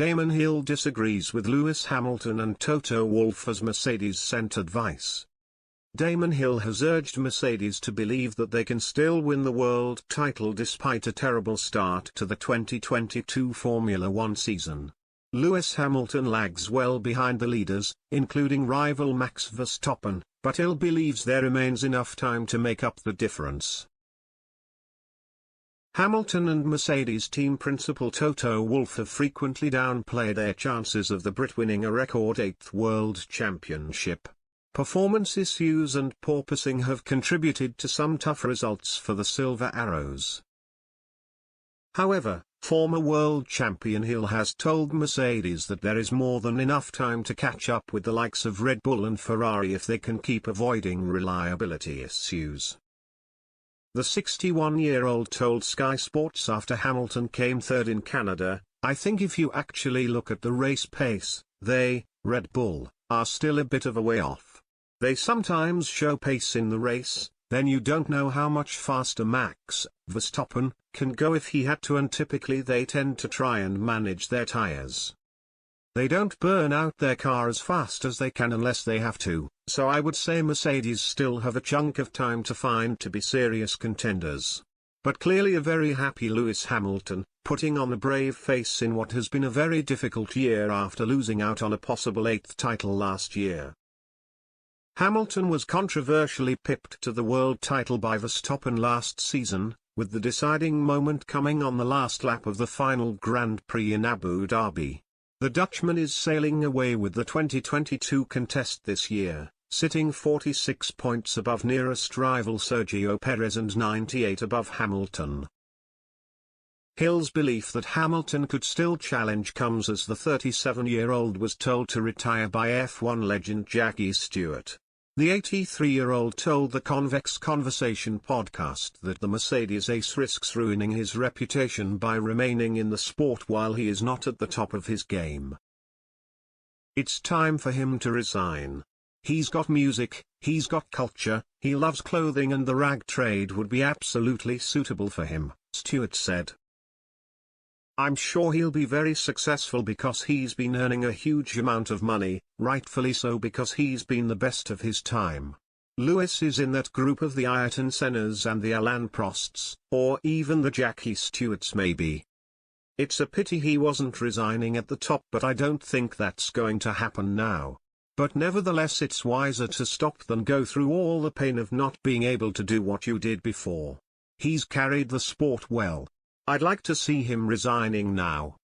Damon Hill disagrees with Lewis Hamilton and Toto Wolff as Mercedes sent advice. Damon Hill has urged Mercedes to believe that they can still win the world title despite a terrible start to the 2022 Formula One season. Lewis Hamilton lags well behind the leaders, including rival Max Verstappen, but Hill believes there remains enough time to make up the difference. Hamilton and Mercedes team principal Toto Wolff have frequently downplayed their chances of the Brit winning a record 8th World Championship. Performance issues and porpoising have contributed to some tough results for the Silver Arrows. However, former world champion Hill has told Mercedes that there is more than enough time to catch up with the likes of Red Bull and Ferrari if they can keep avoiding reliability issues. The 61-year-old told Sky Sports after Hamilton came third in Canada, "I think if you actually look at the race pace, they, Red Bull, are still a bit of a way off. They sometimes show pace in the race, then you don't know how much faster Max Verstappen can go if he had to, and typically they tend to try and manage their tires. They don't burn out their car as fast as they can unless they have to, so I would say Mercedes still have a chunk of time to find to be serious contenders." But clearly a very happy Lewis Hamilton, putting on a brave face in what has been a very difficult year after losing out on a possible 8th title last year. Hamilton was controversially pipped to the world title by Verstappen last season, with the deciding moment coming on the last lap of the final Grand Prix in Abu Dhabi. The Dutchman is sailing away with the 2022 contest this year, sitting 46 points above nearest rival Sergio Perez and 98 above Hamilton. Hill's belief that Hamilton could still challenge comes as the 37-year-old was told to retire by F1 legend Jackie Stewart. The 83-year-old told the Convex Conversation podcast that the Mercedes ace risks ruining his reputation by remaining in the sport while he is not at the top of his game. "It's time for him to resign. He's got music, he's got culture, he loves clothing, and the rag trade would be absolutely suitable for him," Stewart said. "I'm sure he'll be very successful because he's been earning a huge amount of money, rightfully so because he's been the best of his time. Lewis is in that group of the Ayrton Sennas and the Alain Prosts, or even the Jackie Stewarts maybe. It's a pity he wasn't resigning at the top, but I don't think that's going to happen now. But nevertheless it's wiser to stop than go through all the pain of not being able to do what you did before. He's carried the sport well. I'd like to see him resigning now."